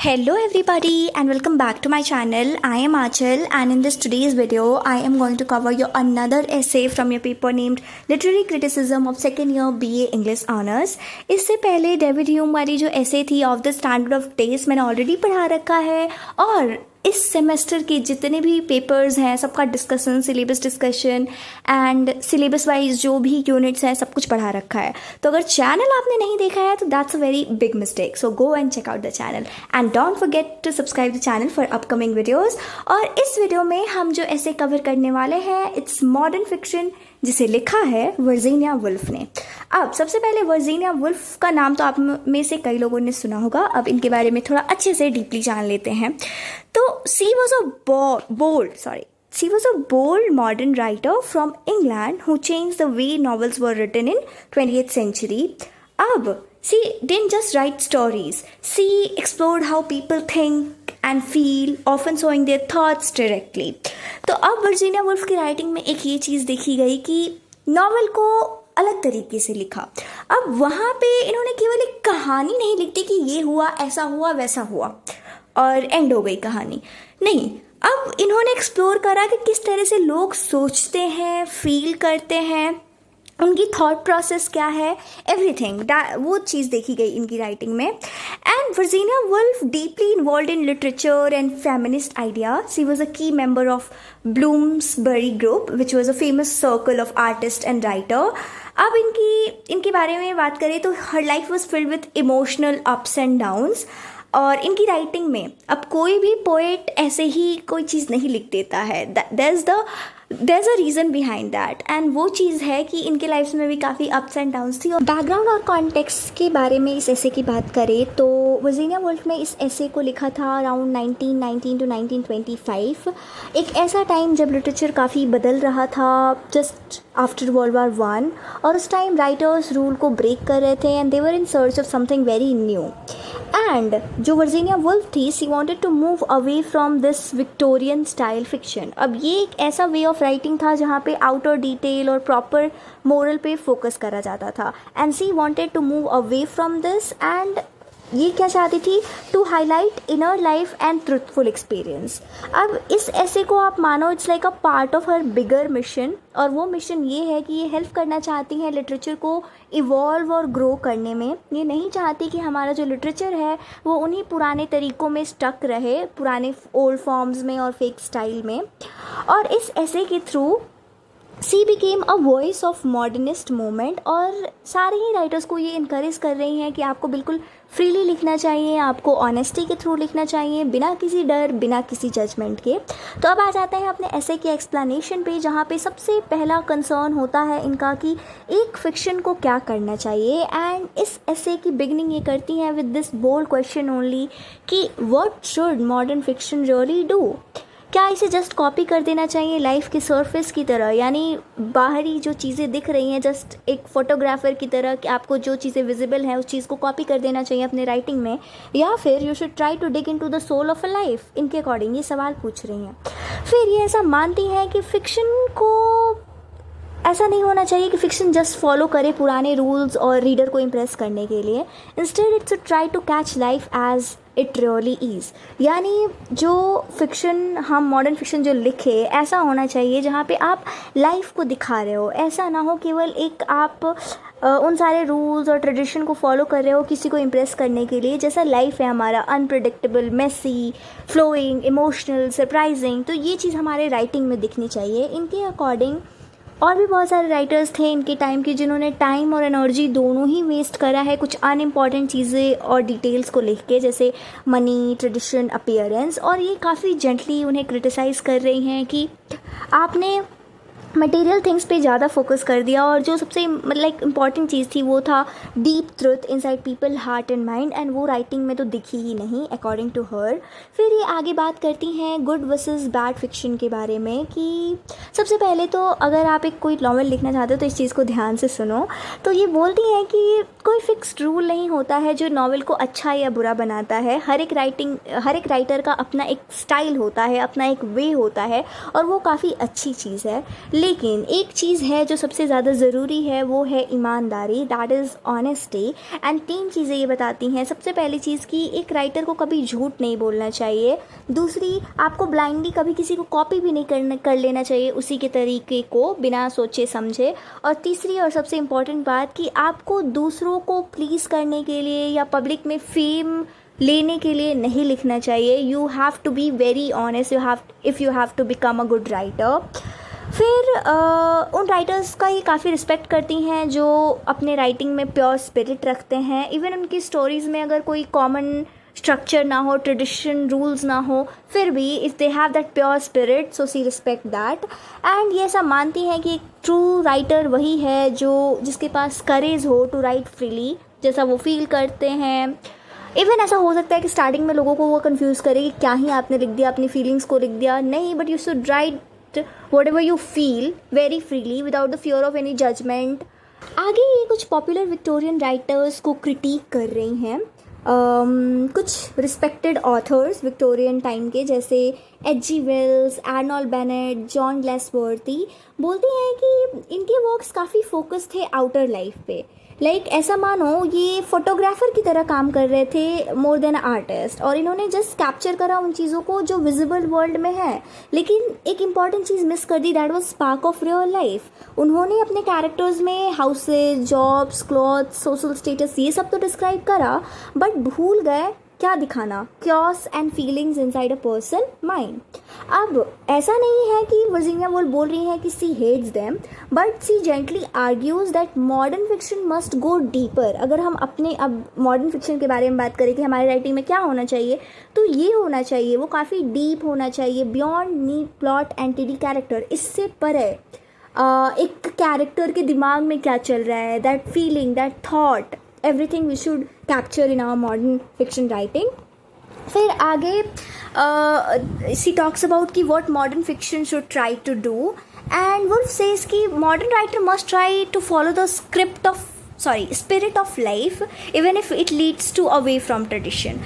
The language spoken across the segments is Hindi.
Hello everybody and welcome back to my channel. I am Achal and in this today's video I am going to cover your another essay from your paper named Literary Criticism of Second Year BA English Honors. इससे पहले डेविड ह्यूम वाली जो essay थी of the standard of test मैंने ऑलरेडी पढ़ा रखा है और इस सेमेस्टर के जितने भी पेपर्स हैं सबका discussion, syllabus discussion and syllabus wise जो भी यूनिट्स हैं सब कुछ पढ़ा रखा है. तो अगर चैनल आपने नहीं देखा है तो that's a very big mistake. So go and check out the channel and don't forget to subscribe the channel for upcoming videos. और इस वीडियो में हम जो ऐसे कवर करने वाले हैं इट्स मॉडर्न फिक्शन जिसे लिखा है वर्जीनिया वुल्फ ने. अब सबसे पहले वर्जीनिया वुल्फ का नाम तो आप में से कई लोगों ने सुना होगा. अब इनके बारे में थोड़ा अच्छे से डीपली जान लेते हैं. तो she was a bold modern writer from England who changed the way novels were written in 20th century. अब she didn't just write stories. She explored how people think and feel, often showing their thoughts directly. तो अब वर्जीनिया वुल्फ की राइटिंग में एक ये चीज़ देखी गई कि नॉवल को अलग तरीके से लिखा. अब वहाँ पे इन्होंने केवल एक कहानी नहीं लिखती कि ये हुआ, ऐसा हुआ, वैसा हुआ और एंड हो गई कहानी. नहीं, अब इन्होंने एक्सप्लोर करा कि किस तरह से लोग सोचते हैं, फील करते हैं, उनकी थॉट प्रोसेस क्या है, एवरीथिंग वो चीज़ देखी गई इनकी राइटिंग में. And Virginia Woolf deeply involve in literature and feminist idea. She was a key member of Bloomsbury group which was a famous circle of artist and writer. अब इनके बारे में बात करें तो her life was filled with emotional ups and downs. और इनकी राइटिंग में अब कोई भी पोएट ऐसे ही कोई चीज़ नहीं लिख देता है. there's a reason behind that and वो चीज़ है कि इनके लाइफ में भी काफ़ी अप्स एंड डाउन्स थी. और बैकग्राउंड और कॉन्टेक्स्ट के बारे में इस ऐसे की बात करें तो वर्जीनिया वुल्फ ने इस ऐसे को लिखा था अराउंड 1919 टू 1925. एक ऐसा टाइम जब लिटरेचर काफ़ी बदल रहा था just after World War one. और उस टाइम राइटर्स रूल को ब्रेक कर रहे थे and they were in search of something very new. And जो वर्जीनिया वुल्फ थी she wanted to move away from this Victorian style fiction. अब ये एक ऐसा वे ऑफ राइटिंग था जहाँ पे आउटर डिटेल और प्रॉपर मोरल पे फोकस करा जाता था. And she wanted to move away from this and ये क्या चाहती थी to highlight inner life and truthful experience. अब इस ऐसे को आप मानो it's like a part of her bigger mission. और वो मिशन ये है कि ये हेल्प करना चाहती हैं लिटरेचर को इवॉल्व और ग्रो करने में. ये नहीं चाहती कि हमारा जो लिटरेचर है वो उन्हीं पुराने तरीक़ों में स्टक रहे, पुराने ओल्ड फॉर्म्स में और फेक स्टाइल में. और इस ऐसे के through C became a voice of modernist movement. और सारे ही राइटर्स को ये इनकरेज कर रही हैं कि आपको बिल्कुल फ्रीली लिखना चाहिए, आपको ऑनेस्टी के थ्रू लिखना चाहिए, बिना किसी डर, बिना किसी जजमेंट के. तो अब आ जाते हैं अपने ऐसे के एक्सप्लेनेशन पे जहाँ पे सबसे पहला कंसर्न होता है इनका कि एक फिक्शन को क्या करना चाहिए. एंड इस ऐसे की बिगनिंग ये करती हैं with this bold question only कि what should modern fiction really do. क्या इसे जस्ट कॉपी कर देना चाहिए लाइफ के सरफेस की तरह, यानी बाहरी जो चीज़ें दिख रही हैं जस्ट एक फोटोग्राफर की तरह कि आपको जो चीज़ें विजिबल हैं उस चीज़ को कॉपी कर देना चाहिए अपने राइटिंग में, या फिर you should try to dig into the soul of a life. इनके अकॉर्डिंग ये सवाल पूछ रही हैं. फिर ये ऐसा मानती हैं कि फ़िक्शन को ऐसा नहीं होना चाहिए कि फ़िक्शन जस्ट फॉलो करे पुराने रूल्स और रीडर को इम्प्रेस करने के लिए. Instead it's try to catch life as it really is. यानी जो फिक्शन हम मॉडर्न फिक्शन जो लिखे ऐसा होना चाहिए जहाँ पे आप लाइफ को दिखा रहे हो. ऐसा ना हो केवल एक आप उन सारे रूल्स और ट्रेडिशन को फॉलो कर रहे हो किसी को इम्प्रेस करने के लिए. जैसा लाइफ है हमारा, unpredictable, messy, flowing, emotional, surprising, तो ये चीज़ हमारे राइटिंग में दिखनी चाहिए. इनके अकॉर्डिंग और भी बहुत सारे राइटर्स थे इनके टाइम के जिन्होंने टाइम और एनर्जी दोनों ही वेस्ट करा है कुछ अनइम्पॉर्टेंट चीज़ें और डिटेल्स को लिख के, जैसे मनी, ट्रेडिशन, अपीयरेंस. और ये काफ़ी जेंटली उन्हें क्रिटिसाइज़ कर रही हैं कि आपने मटेरियल थिंग्स पे ज़्यादा फोकस कर दिया और जो सबसे मतलब इम्पॉर्टेंट चीज़ थी वो था deep truth inside people heart and mind. And वो राइटिंग में तो दिखी ही नहीं अकॉर्डिंग टू हर. फिर ये आगे बात करती हैं गुड वर्सेस बैड फिक्शन के बारे में कि सबसे पहले तो अगर आप एक कोई नॉवल लिखना चाहते हो तो इस चीज़ को ध्यान से सुनो. तो ये बोलती हैं कि कोई फिक्स्ड रूल नहीं होता है जो नॉवल को अच्छा या बुरा बनाता है। हर एक राइटर का अपना एक स्टाइल होता है, अपना एक वे होता है, और वो काफ़ी अच्छी चीज़ है। लेकिन एक चीज़ है जो सबसे ज़्यादा ज़रूरी है, वो है ईमानदारी, दैट इज़ ऑनेस्टी। एंड 3 चीज़ें ये बताती हैं। सबसे पहली चीज़ कि एक राइटर को कभी झूठ नहीं बोलना चाहिए। दूसरी, आपको ब्लाइंडली कभी किसी को कॉपी भी नहीं कर लेना चाहिए उसी के तरीके को बिना सोचे समझे। और तीसरी और सबसे इम्पॉर्टेंट बात कि आपको दूसरों को प्लीज़ करने के लिए या पब्लिक में फेम लेने के लिए नहीं लिखना चाहिए। You have to be very honest, if you have to become a good writer. फिर उन राइटर्स का ये काफ़ी रिस्पेक्ट करती हैं जो अपने राइटिंग में प्योर स्पिरिट रखते हैं। इवन उनकी स्टोरीज़ में अगर कोई कॉमन स्ट्रक्चर ना हो, ट्रेडिशन रूल्स ना हो, फिर भी if they have that pure spirit, so see respect that. And ये ऐसा मानती हैं कि एक ट्रू राइटर वही है जिसके पास करेज हो टू राइट फ्रीली, जैसा वो फील करते हैं। इवन ऐसा हो सकता है कि स्टार्टिंग में लोगों को वो कंफ्यूज करे कि क्या ही आपने लिख दिया, अपनी फीलिंग्स को लिख दिया। नहीं, but you should write whatever you feel very freely without the fear of any judgment। आगे ये कुछ पॉपुलर विक्टोरियन राइटर्स को क्रिटिक कर रही हैं। कुछ रिस्पेक्टेड ऑथर्स विक्टोरियन टाइम के, जैसे H.G. Wells, Arnold Bennett, John Galsworthy, बोलती हैं कि इनके वर्क्स काफ़ी फोकस थे आउटर लाइफ पे। ऐसा मानो ये फोटोग्राफर की तरह काम कर रहे थे मोर देन आर्टिस्ट, और इन्होंने जस्ट कैप्चर करा उन चीज़ों को जो विजिबल वर्ल्ड में है। लेकिन एक इम्पॉर्टेंट चीज़ मिस कर दी, that was spark of real life. उन्होंने अपने कैरेक्टर्स में houses, jobs, clothes, social status, ये सब तो डिस्क्राइब करा, बट भूल गए क्या दिखाना, chaos and feelings inside a person mind. अब ऐसा नहीं है कि वर्जीनिया वुल्फ बोल रही है कि she hates them, but she gently argues that modern fiction must go deeper. अगर हम अपने अब मॉडर्न फिक्शन के बारे में बात करें कि हमारी राइटिंग में क्या होना चाहिए, तो ये होना चाहिए, वो काफ़ी डीप होना चाहिए, बियॉन्ड नीड प्लॉट एंड टिडी कैरेक्टर। इससे परे एक कैरेक्टर के दिमाग में क्या चल रहा है, that feeling, that thought, everything we should capture in our modern fiction writing। फिर आगे she talks about कि what modern fiction should try to do, and Woolf says कि modern writer must try to follow the spirit of life even if it leads to away from tradition।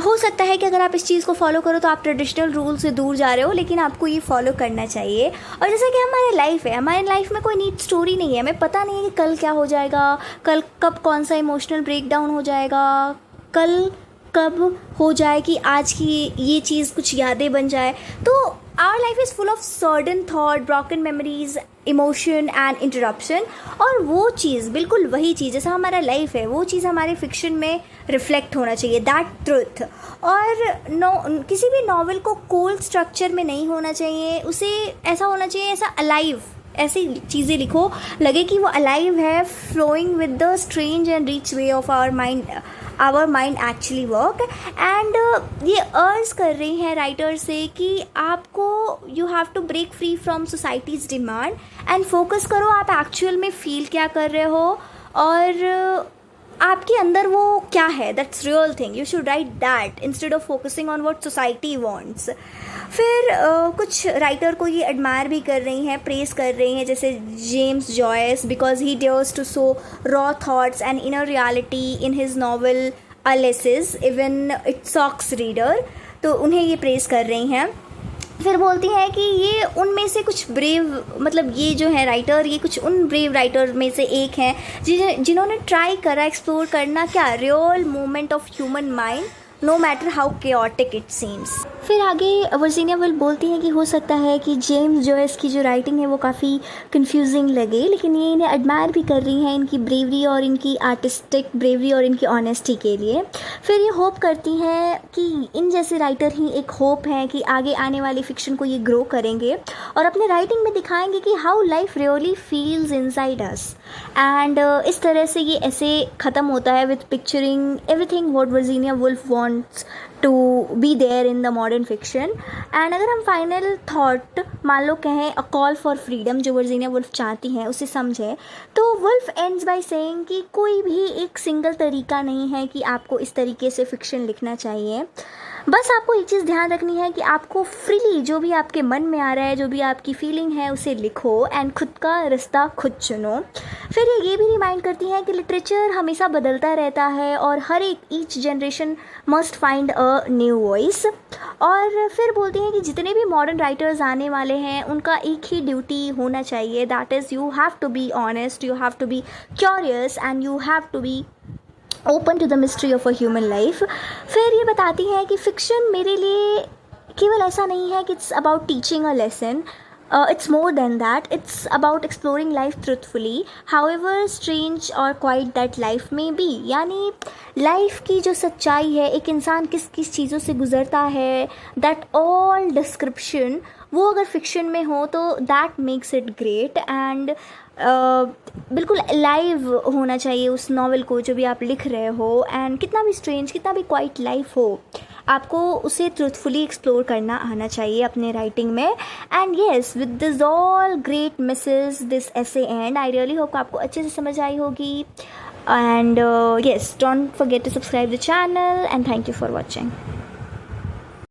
हो सकता है कि अगर आप इस चीज़ को फॉलो करो तो आप ट्रेडिशनल रूल से दूर जा रहे हो, लेकिन आपको ये फॉलो करना चाहिए। और जैसा कि हमारी लाइफ है, हमारी लाइफ में कोई नीट स्टोरी नहीं है, हमें पता नहीं है कि कल क्या हो जाएगा, कल कब कौन सा इमोशनल ब्रेकडाउन हो जाएगा, कल कब हो जाए कि आज की ये चीज़ कुछ यादें बन जाए। तो our life is full of certain thought, broken memories, emotion and interruption, और वो चीज़, बिल्कुल वही चीज़ जैसा हमारा लाइफ है, वो चीज़ हमारे फिक्शन में रिफ्लेक्ट होना चाहिए, दैट ट्रुथ। और किसी भी नॉवल को कोल्ड स्ट्रक्चर में नहीं होना चाहिए, उसे ऐसा होना चाहिए, ऐसा अलाइव, ऐसी चीज़ें लिखो लगे कि वो अलाइव है, flowing with the strange and rich way of our mind actually work. And ये अर्ज कर रही हैं राइटर से कि आपको you have to break free from society's demand and focus करो आप एक्चुअल में फील क्या कर रहे हो, और आपके अंदर वो क्या है, that's real thing, you should write that instead of focusing on what society wants. फिर कुछ राइटर को ये एडमायर भी कर रही हैं, प्रेस कर रही हैं, जैसे James Joyce, because he dares to show raw thoughts and inner reality in his novel Ulysses, even it shocks reader. तो उन्हें ये प्रेस कर रही हैं। फिर बोलती हैं कि ये उनमें से कुछ ब्रेव, मतलब ये जो है राइटर, ये कुछ उन ब्रेव राइटर में से एक हैं जिन्होंने ट्राई करा एक्सप्लोर करना क्या, real movement of human mind, no matter how chaotic it seems. फिर आगे वर्जीनिया वुल्फ बोलती हैं कि हो सकता है कि जेम्स जॉयस की जो राइटिंग है वो काफ़ी कंफ्यूजिंग लगे, लेकिन ये इन्हें एडमायर भी कर रही हैं इनकी ब्रेवरी और इनकी आर्टिस्टिक ब्रेवरी और इनकी ऑनेस्टी के लिए। फिर ये होप करती हैं कि इन जैसे राइटर ही एक होप है कि आगे आने वाली फ़िक्शन को ये ग्रो करेंगे और अपने राइटिंग में दिखाएंगे कि how life really feels inside us. And इस तरह से ये ऐसे ख़त्म होता है with picturing everything what Virginia Woolf wants to be there in the modern fiction. And अगर हम फाइनल थॉट मान लो कहें अ कॉल फॉर फ्रीडम जो वर्जीनिया वुल्फ चाहती हैं उसे समझें, तो वुल्फ एंड्स बाय सेइंग कि कोई भी एक सिंगल तरीका नहीं है कि आपको इस तरीके से फ़िक्शन लिखना चाहिए। बस आपको एक चीज़ ध्यान रखनी है कि आपको फ्रीली जो भी आपके मन में आ रहा है, जो भी आपकी फीलिंग है, उसे लिखो एंड खुद का रास्ता खुद चुनो। फिर ये भी रिमाइंड करती हैं कि लिटरेचर हमेशा बदलता रहता है और हर एक each generation must find a new voice. और फिर बोलती हैं कि जितने भी मॉडर्न राइटर्स आने वाले हैं उनका एक ही ड्यूटी होना चाहिए, that is you have to be honest, you have to be curious and you have to be open to the mystery of a human life. फिर ये बताती है कि फ़िक्शन मेरे लिए केवल ऐसा नहीं है कि it's about teaching a lesson, it's more than that, it's about exploring life truthfully however strange और क्वाइट दैट लाइफ में बी। यानी लाइफ की जो सच्चाई है, एक इंसान किस किस चीज़ों से गुजरता है, दैट ऑल डिस्क्रिप्शन वो अगर फिक्शन में हो तो that makes it great. And बिल्कुल लाइव होना चाहिए उस नावल को जो भी आप लिख रहे हो, एंड कितना भी स्ट्रेंज, कितना भी क्वाइट लाइफ हो, आपको उसे ट्रूथफुली एक्सप्लोर करना आना चाहिए अपने राइटिंग में। And yes, with this all great Mrs this essay end, I really hope आपको अच्छे से समझ आई होगी। And yes, don't forget to subscribe the channel and thank you for watching.